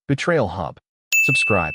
Betrayal Hub. Subscribe.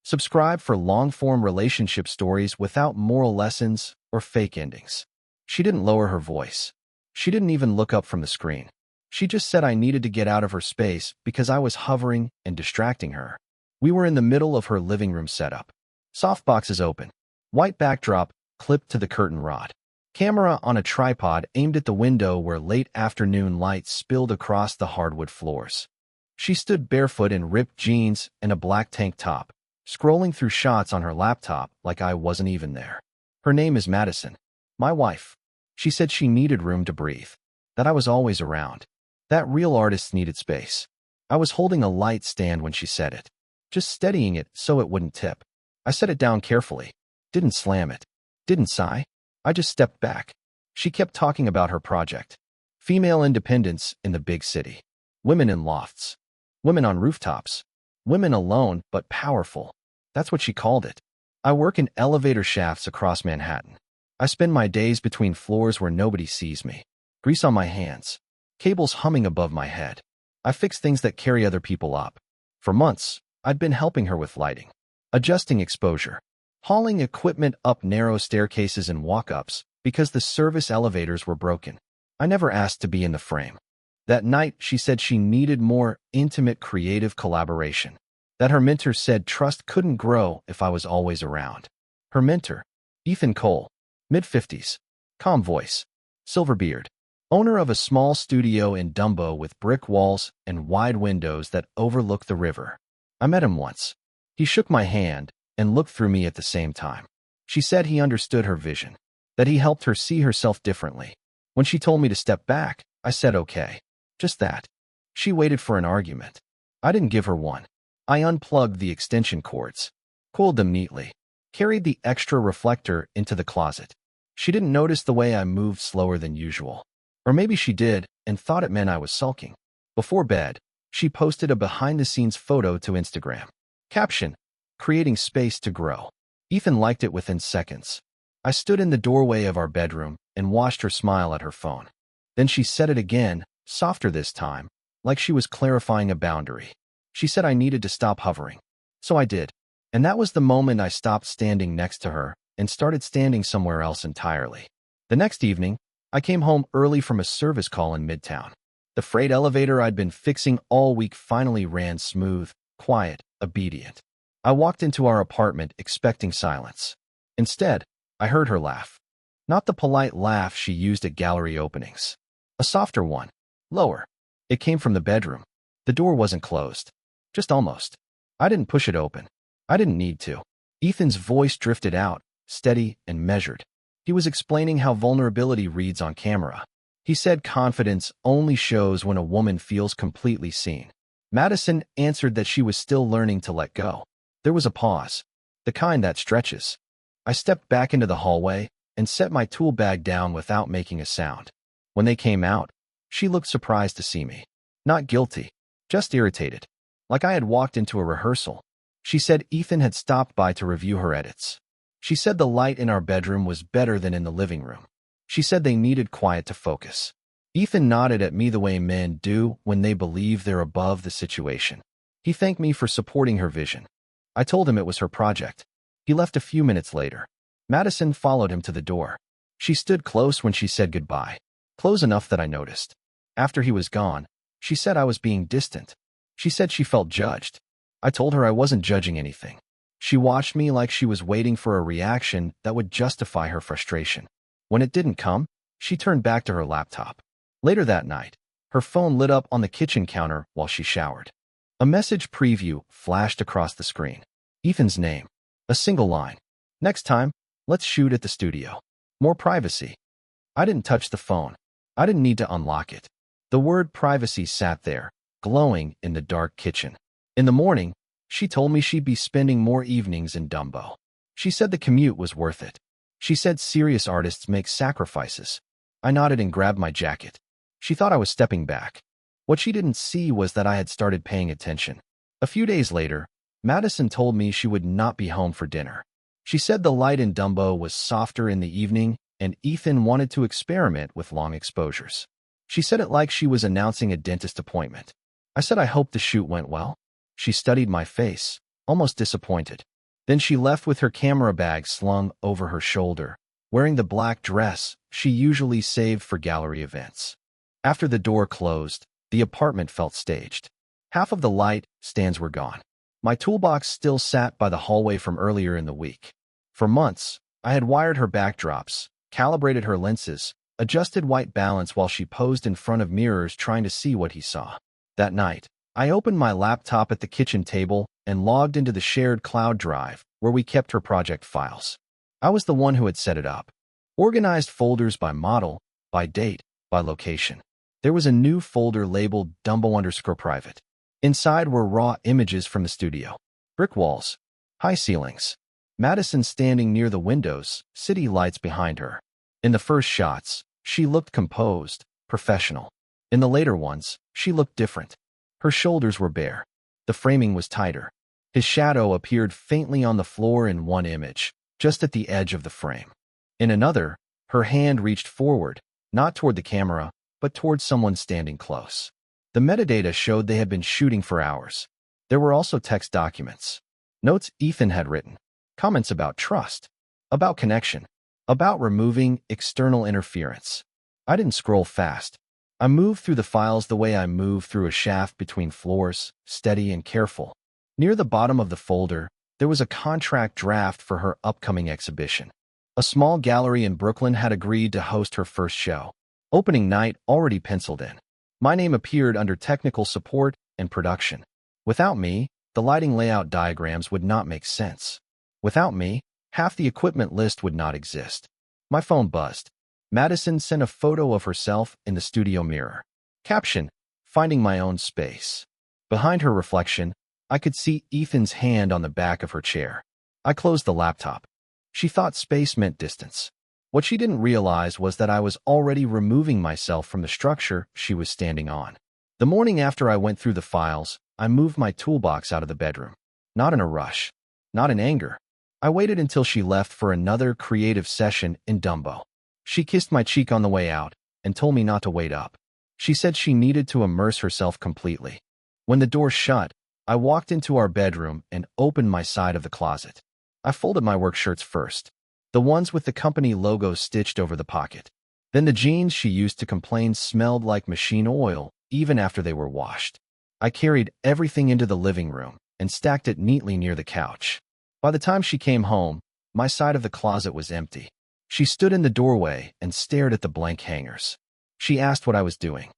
Subscribe for long-form relationship stories without moral lessons or fake endings. She didn't lower her voice. She didn't even look up from the screen. She just said I needed to get out of her space because I was hovering and distracting her. We were in the middle of her living room setup. Softboxes open. White backdrop clipped to the curtain rod. Camera on a tripod aimed at the window where late afternoon light spilled across the hardwood floors. She stood barefoot in ripped jeans and a black tank top, scrolling through shots on her laptop like I wasn't even there. Her name is Madison. My wife. She said she needed room to breathe. That I was always around. That real artists needed space. I was holding a light stand when she said it, just steadying it so it wouldn't tip. I set it down carefully. Didn't slam it. Didn't sigh. I just stepped back. She kept talking about her project. Female independence in the big city. Women in lofts. Women on rooftops. Women alone but powerful. That's what she called it. I work in elevator shafts across Manhattan. I spend my days between floors where nobody sees me. Grease on my hands. Cables humming above my head. I fix things that carry other people up. For months, I'd been helping her with lighting. Adjusting exposure. Hauling equipment up narrow staircases and walk-ups because the service elevators were broken. I never asked to be in the frame. That night, she said she needed more intimate creative collaboration. That her mentor said trust couldn't grow if I was always around. Her mentor, Ethan Cole, mid-50s, calm voice, silver beard, owner of a small studio in Dumbo with brick walls and wide windows that overlook the river. I met him once. He shook my hand and looked through me at the same time. She said he understood her vision, that he helped her see herself differently. When she told me to step back, I said okay. Just that. She waited for an argument. I didn't give her one. I unplugged the extension cords, coiled them neatly, carried the extra reflector into the closet. She didn't notice the way I moved slower than usual. Or maybe she did and thought it meant I was sulking. Before bed, she posted a behind-the-scenes photo to Instagram. Caption: creating space to grow. Ethan liked it within seconds. I stood in the doorway of our bedroom and watched her smile at her phone. Then she said it again, softer this time, like she was clarifying a boundary. She said I needed to stop hovering. So I did. And that was the moment I stopped standing next to her and started standing somewhere else entirely. The next evening, I came home early from a service call in Midtown. The freight elevator I'd been fixing all week finally ran smooth, quiet, obedient. I walked into our apartment expecting silence. Instead, I heard her laugh. Not the polite laugh she used at gallery openings. A softer one. Lower. It came from the bedroom. The door wasn't closed. Just almost. I didn't push it open. I didn't need to. Ethan's voice drifted out, steady and measured. He was explaining how vulnerability reads on camera. He said confidence only shows when a woman feels completely seen. Madison answered that she was still learning to let go. There was a pause. The kind that stretches. I stepped back into the hallway and set my tool bag down without making a sound. When they came out, she looked surprised to see me. Not guilty, just irritated. Like I had walked into a rehearsal. She said Ethan had stopped by to review her edits. She said the light in our bedroom was better than in the living room. She said they needed quiet to focus. Ethan nodded at me the way men do when they believe they're above the situation. He thanked me for supporting her vision. I told him it was her project. He left a few minutes later. Madison followed him to the door. She stood close when she said goodbye. Close enough that I noticed. After he was gone, she said I was being distant. She said she felt judged. I told her I wasn't judging anything. She watched me like she was waiting for a reaction that would justify her frustration. When it didn't come, she turned back to her laptop. Later that night, her phone lit up on the kitchen counter while she showered. A message preview flashed across the screen. Ethan's name. A single line. Next time, let's shoot at the studio. More privacy. I didn't touch the phone. I didn't need to unlock it. The word privacy sat there, glowing in the dark kitchen. In the morning, she told me she'd be spending more evenings in Dumbo. She said the commute was worth it. She said serious artists make sacrifices. I nodded and grabbed my jacket. She thought I was stepping back. What she didn't see was that I had started paying attention. A few days later, Madison told me she would not be home for dinner. She said the light in Dumbo was softer in the evening and Ethan wanted to experiment with long exposures. She said it like she was announcing a dentist appointment. I said I hoped the shoot went well. She studied my face, almost disappointed. Then she left with her camera bag slung over her shoulder, wearing the black dress she usually saved for gallery events. After the door closed, the apartment felt staged. Half of the light stands were gone. My toolbox still sat by the hallway from earlier in the week. For months, I had wired her backdrops, calibrated her lenses, adjusted white balance while she posed in front of mirrors trying to see what he saw. That night, I opened my laptop at the kitchen table and logged into the shared cloud drive where we kept her project files. I was the one who had set it up. Organized folders by model, by date, by location. There was a new folder labeled Dumbo_private. Inside were raw images from the studio. Brick walls, high ceilings. Madison standing near the windows, city lights behind her. In the first shots, she looked composed, professional. In the later ones, she looked different. Her shoulders were bare. The framing was tighter. His shadow appeared faintly on the floor in one image, just at the edge of the frame. In another, her hand reached forward, not toward the camera, but toward someone standing close. The metadata showed they had been shooting for hours. There were also text documents. Notes Ethan had written. Comments about trust, about connection, about removing external interference. I didn't scroll fast. I moved through the files the way I move through a shaft between floors, steady and careful. Near the bottom of the folder, there was a contract draft for her upcoming exhibition. A small gallery in Brooklyn had agreed to host her first show. Opening night already penciled in. My name appeared under technical support and production. Without me, the lighting layout diagrams would not make sense. Without me, half the equipment list would not exist. My phone buzzed. Madison sent a photo of herself in the studio mirror. Caption, finding my own space. Behind her reflection, I could see Ethan's hand on the back of her chair. I closed the laptop. She thought space meant distance. What she didn't realize was that I was already removing myself from the structure she was standing on. The morning after I went through the files, I moved my toolbox out of the bedroom. Not in a rush. Not in anger. I waited until she left for another creative session in Dumbo. She kissed my cheek on the way out and told me not to wait up. She said she needed to immerse herself completely. When the door shut, I walked into our bedroom and opened my side of the closet. I folded my work shirts first, the ones with the company logo stitched over the pocket. Then the jeans she used to complain smelled like machine oil even after they were washed. I carried everything into the living room and stacked it neatly near the couch. By the time she came home, my side of the closet was empty. She stood in the doorway and stared at the blank hangers. She asked what I was doing.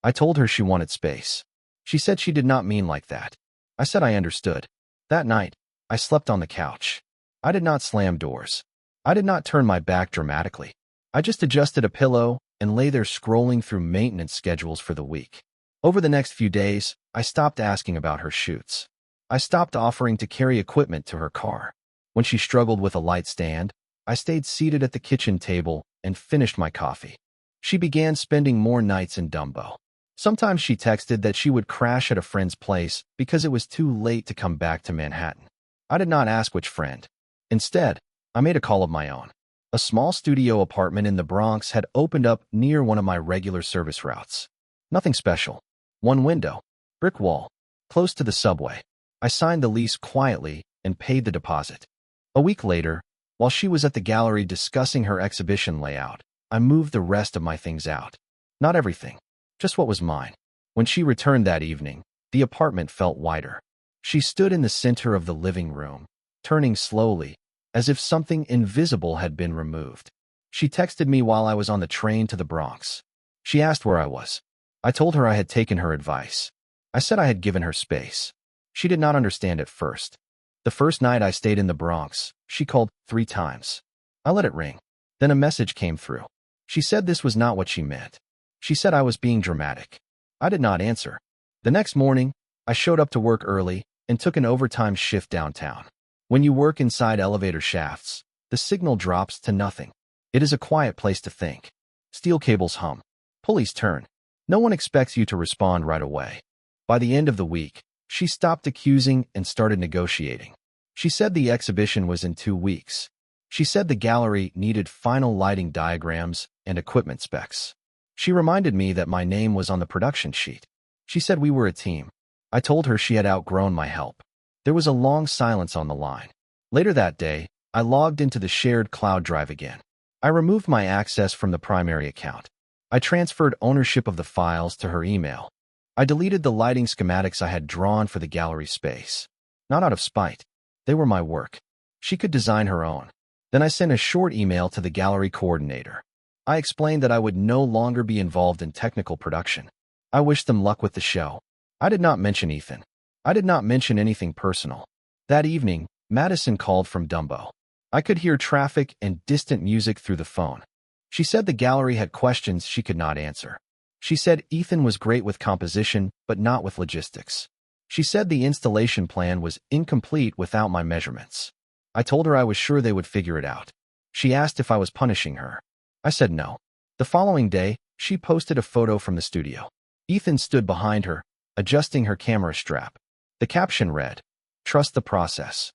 I told her she wanted space. She said she did not mean like that. I said I understood. That night, I slept on the couch. I did not slam doors. I did not turn my back dramatically. I just adjusted a pillow and lay there scrolling through maintenance schedules for the week. Over the next few days, I stopped asking about her shoots. I stopped offering to carry equipment to her car. When she struggled with a light stand, I stayed seated at the kitchen table and finished my coffee. She began spending more nights in Dumbo. Sometimes she texted that she would crash at a friend's place because it was too late to come back to Manhattan. I did not ask which friend. Instead, I made a call of my own. A small studio apartment in the Bronx had opened up near one of my regular service routes. Nothing special. One window, brick wall, close to the subway. I signed the lease quietly and paid the deposit. A week later, while she was at the gallery discussing her exhibition layout, I moved the rest of my things out. Not everything, just what was mine. When she returned that evening, the apartment felt wider. She stood in the center of the living room, turning slowly, as if something invisible had been removed. She texted me while I was on the train to the Bronx. She asked where I was. I told her I had taken her advice. I said I had given her space. She did not understand at first. The first night I stayed in the Bronx, she called 3 times. I let it ring. Then a message came through. She said this was not what she meant. She said I was being dramatic. I did not answer. The next morning, I showed up to work early and took an overtime shift downtown. When you work inside elevator shafts, the signal drops to nothing. It is a quiet place to think. Steel cables hum. Pulleys turn. No one expects you to respond right away. By the end of the week, she stopped accusing and started negotiating. She said the exhibition was in 2 weeks. She said the gallery needed final lighting diagrams and equipment specs. She reminded me that my name was on the production sheet. She said we were a team. I told her she had outgrown my help. There was a long silence on the line. Later that day, I logged into the shared cloud drive again. I removed my access from the primary account. I transferred ownership of the files to her email. I deleted the lighting schematics I had drawn for the gallery space. Not out of spite. They were my work. She could design her own. Then I sent a short email to the gallery coordinator. I explained that I would no longer be involved in technical production. I wished them luck with the show. I did not mention Ethan. I did not mention anything personal. That evening, Madison called from Dumbo. I could hear traffic and distant music through the phone. She said the gallery had questions she could not answer. She said Ethan was great with composition, but not with logistics. She said the installation plan was incomplete without my measurements. I told her I was sure they would figure it out. She asked if I was punishing her. I said no. The following day, she posted a photo from the studio. Ethan stood behind her, adjusting her camera strap. The caption read, "Trust the process."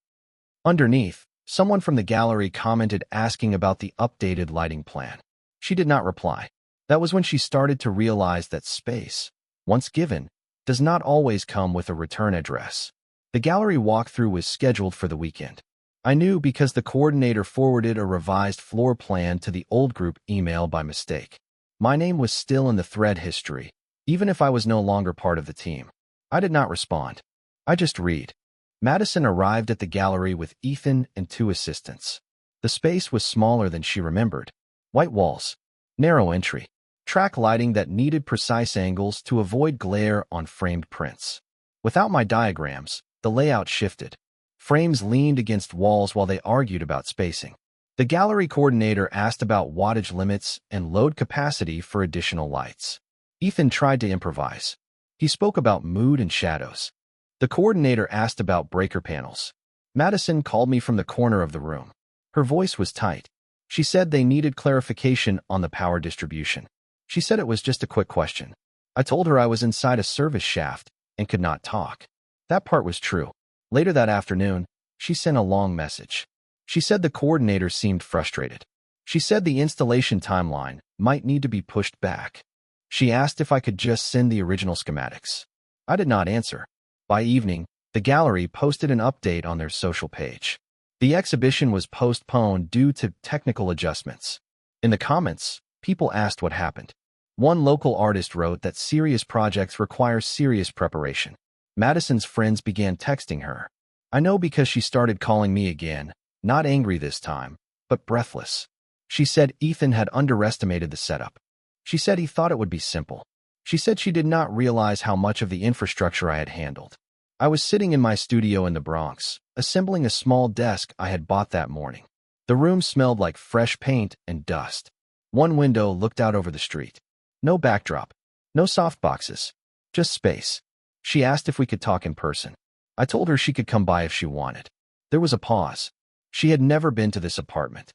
Underneath, someone from the gallery commented asking about the updated lighting plan. She did not reply. That was when she started to realize that space, once given, does not always come with a return address. The gallery walkthrough was scheduled for the weekend. I knew because the coordinator forwarded a revised floor plan to the old group email by mistake. My name was still in the thread history, even if I was no longer part of the team. I did not respond. I just read. Madison arrived at the gallery with Ethan and 2 assistants. The space was smaller than she remembered. White walls, narrow entry, track lighting that needed precise angles to avoid glare on framed prints. Without my diagrams, the layout shifted. Frames leaned against walls while they argued about spacing. The gallery coordinator asked about wattage limits and load capacity for additional lights. Ethan tried to improvise. He spoke about mood and shadows. The coordinator asked about breaker panels. Madison called me from the corner of the room. Her voice was tight. She said they needed clarification on the power distribution. She said it was just a quick question. I told her I was inside a service shaft and could not talk. That part was true. Later that afternoon, she sent a long message. She said the coordinator seemed frustrated. She said the installation timeline might need to be pushed back. She asked if I could just send the original schematics. I did not answer. By evening, the gallery posted an update on their social page. The exhibition was postponed due to technical adjustments. In the comments, people asked what happened. One local artist wrote that serious projects require serious preparation. Madison's friends began texting her. I know because she started calling me again, not angry this time, but breathless. She said Ethan had underestimated the setup. She said he thought it would be simple. She said she did not realize how much of the infrastructure I had handled. I was sitting in my studio in the Bronx, assembling a small desk I had bought that morning. The room smelled like fresh paint and dust. One window looked out over the street. No backdrop, no softboxes, just space. She asked if we could talk in person. I told her she could come by if she wanted. There was a pause. She had never been to this apartment.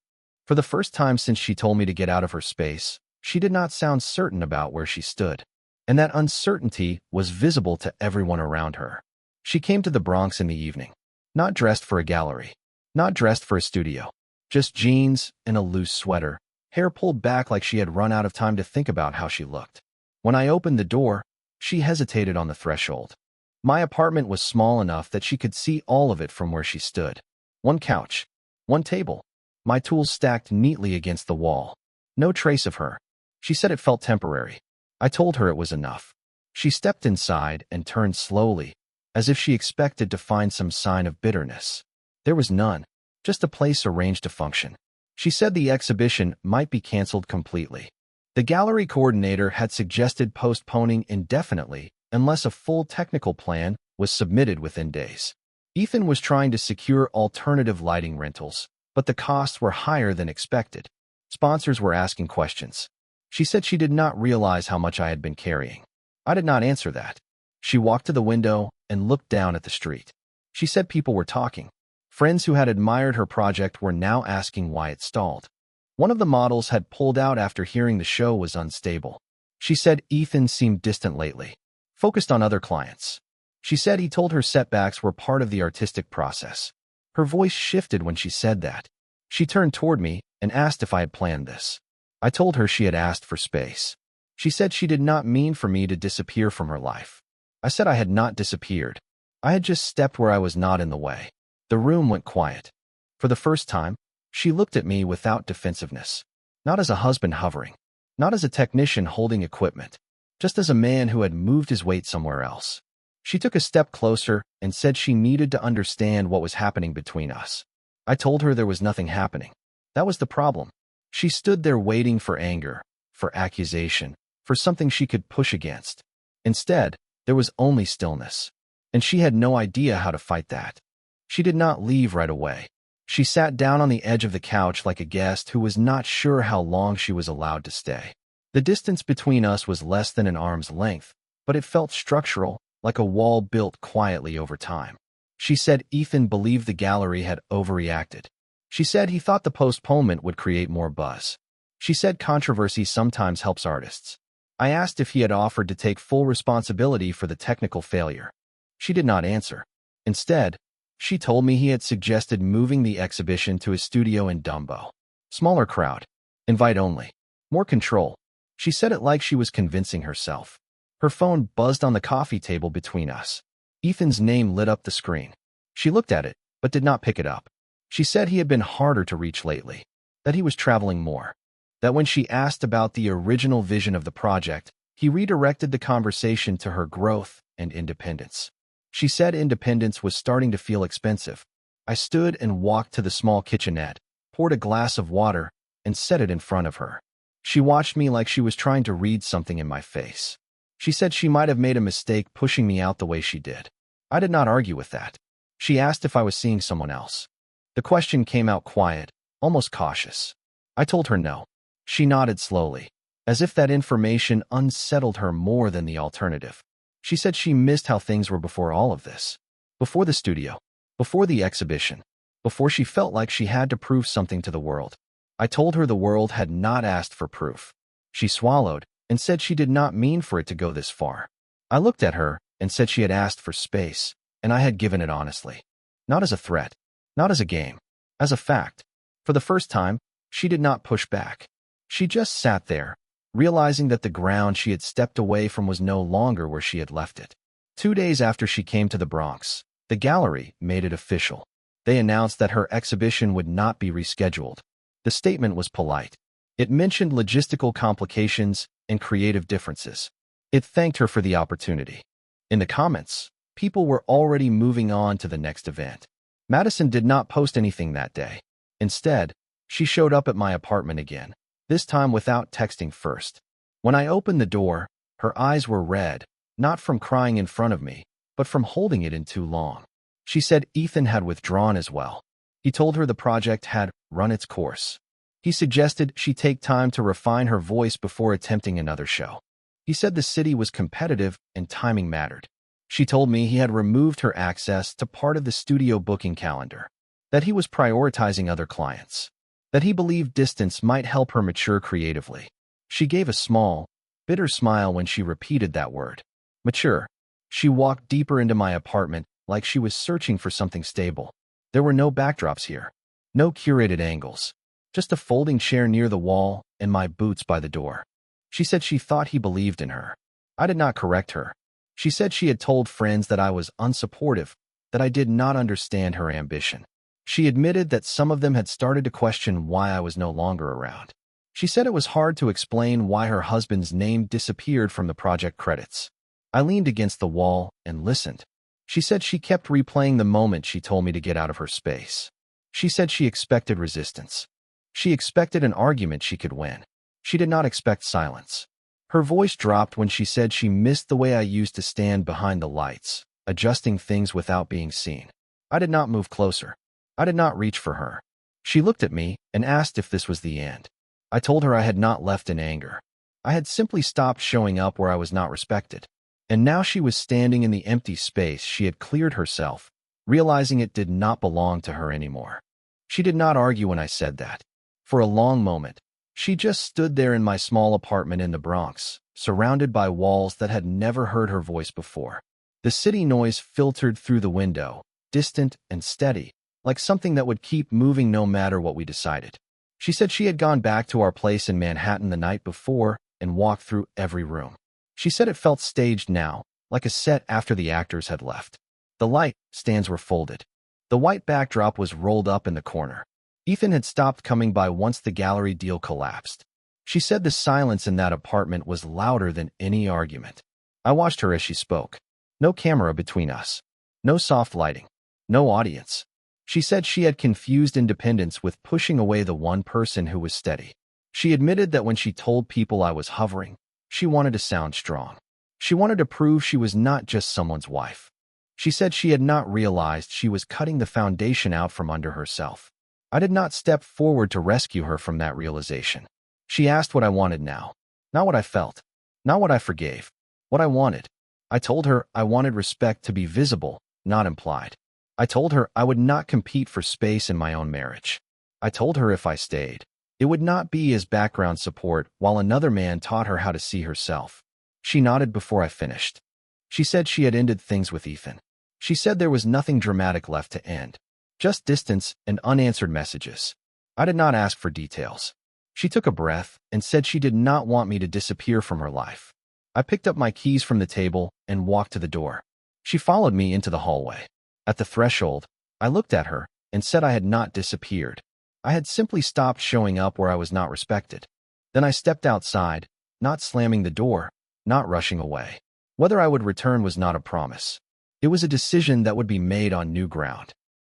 For the first time since she told me to get out of her space, she did not sound certain about where she stood. And that uncertainty was visible to everyone around her. She came to the Bronx in the evening. Not dressed for a gallery. Not dressed for a studio. Just jeans and a loose sweater, hair pulled back like she had run out of time to think about how she looked. When I opened the door, she hesitated on the threshold. My apartment was small enough that she could see all of it from where she stood. One couch, one table, my tools stacked neatly against the wall. No trace of her. She said it felt temporary. I told her it was enough. She stepped inside and turned slowly, as if she expected to find some sign of bitterness. There was none, just a place arranged to function. She said the exhibition might be canceled completely. The gallery coordinator had suggested postponing indefinitely unless a full technical plan was submitted within days. Ethan was trying to secure alternative lighting rentals, but the costs were higher than expected. Sponsors were asking questions. She said she did not realize how much I had been carrying. I did not answer that. She walked to the window and looked down at the street. She said people were talking. Friends who had admired her project were now asking why it stalled. One of the models had pulled out after hearing the show was unstable. She said Ethan seemed distant lately, focused on other clients. She said he told her setbacks were part of the artistic process. Her voice shifted when she said that. She turned toward me and asked if I had planned this. I told her she had asked for space. She said she did not mean for me to disappear from her life. I said I had not disappeared. I had just stepped where I was not in the way. The room went quiet. For the first time, she looked at me without defensiveness. Not as a husband hovering. Not as a technician holding equipment. Just as a man who had moved his weight somewhere else. She took a step closer and said she needed to understand what was happening between us. I told her there was nothing happening. That was the problem. She stood there waiting for anger, for accusation, for something she could push against. Instead, there was only stillness. And she had no idea how to fight that. She did not leave right away. She sat down on the edge of the couch like a guest who was not sure how long she was allowed to stay. The distance between us was less than an arm's length, but it felt structural, like a wall built quietly over time. She said Ethan believed the gallery had overreacted. She said he thought the postponement would create more buzz. She said controversy sometimes helps artists. I asked if he had offered to take full responsibility for the technical failure. She did not answer. Instead, she told me he had suggested moving the exhibition to his studio in Dumbo. Smaller crowd. Invite only. More control. She said it like she was convincing herself. Her phone buzzed on the coffee table between us. Ethan's name lit up the screen. She looked at it, but did not pick it up. She said he had been harder to reach lately, that he was traveling more, that when she asked about the original vision of the project, he redirected the conversation to her growth and independence. She said independence was starting to feel expensive. I stood and walked to the small kitchenette, poured a glass of water, and set it in front of her. She watched me like she was trying to read something in my face. She said she might have made a mistake pushing me out the way she did. I did not argue with that. She asked if I was seeing someone else. The question came out quiet, almost cautious. I told her no. She nodded slowly, as if that information unsettled her more than the alternative. She said she missed how things were before all of this. Before the studio. Before the exhibition. Before she felt like she had to prove something to the world. I told her the world had not asked for proof. She swallowed and said she did not mean for it to go this far. I looked at her and said she had asked for space, and I had given it honestly. Not as a threat. Not as a game. As a fact. For the first time, she did not push back. She just sat there, realizing that the ground she had stepped away from was no longer where she had left it. 2 days after she came to the Bronx, the gallery made it official. They announced that her exhibition would not be rescheduled. The statement was polite. It mentioned logistical complications and creative differences. It thanked her for the opportunity. In the comments, people were already moving on to the next event. Madison did not post anything that day. Instead, she showed up at my apartment again, this time without texting first. When I opened the door, her eyes were red, not from crying in front of me, but from holding it in too long. She said Ethan had withdrawn as well. He told her the project had run its course. He suggested she take time to refine her voice before attempting another show. He said the city was competitive and timing mattered. She told me he had removed her access to part of the studio booking calendar, that he was prioritizing other clients, that he believed distance might help her mature creatively. She gave a small, bitter smile when she repeated that word. Mature. She walked deeper into my apartment like she was searching for something stable. There were no backdrops here, no curated angles, just a folding chair near the wall and my boots by the door. She said she thought he believed in her. I did not correct her. She said she had told friends that I was unsupportive, that I did not understand her ambition. She admitted that some of them had started to question why I was no longer around. She said it was hard to explain why her husband's name disappeared from the project credits. I leaned against the wall and listened. She said she kept replaying the moment she told me to get out of her space. She said she expected resistance. She expected an argument she could win. She did not expect silence. Her voice dropped when she said she missed the way I used to stand behind the lights, adjusting things without being seen. I did not move closer. I did not reach for her. She looked at me and asked if this was the end. I told her I had not left in anger. I had simply stopped showing up where I was not respected. And now she was standing in the empty space she had cleared herself, realizing it did not belong to her anymore. She did not argue when I said that. For a long moment, she just stood there in my small apartment in the Bronx, surrounded by walls that had never heard her voice before. The city noise filtered through the window, distant and steady, like something that would keep moving no matter what we decided. She said she had gone back to our place in Manhattan the night before and walked through every room. She said it felt staged now, like a set after the actors had left. The light stands were folded. The white backdrop was rolled up in the corner. Ethan had stopped coming by once the gallery deal collapsed. She said the silence in that apartment was louder than any argument. I watched her as she spoke. No camera between us. No soft lighting. No audience. She said she had confused independence with pushing away the one person who was steady. She admitted that when she told people I was hovering, she wanted to sound strong. She wanted to prove she was not just someone's wife. She said she had not realized she was cutting the foundation out from under herself. I did not step forward to rescue her from that realization. She asked what I wanted now. Not what I felt. Not what I forgave. What I wanted. I told her I wanted respect to be visible, not implied. I told her I would not compete for space in my own marriage. I told her if I stayed, it would not be as background support while another man taught her how to see herself. She nodded before I finished. She said she had ended things with Ethan. She said there was nothing dramatic left to end. Just distance and unanswered messages. I did not ask for details. She took a breath and said she did not want me to disappear from her life. I picked up my keys from the table and walked to the door. She followed me into the hallway. At the threshold, I looked at her and said I had not disappeared. I had simply stopped showing up where I was not respected. Then I stepped outside, not slamming the door, not rushing away. Whether I would return was not a promise. It was a decision that would be made on new ground.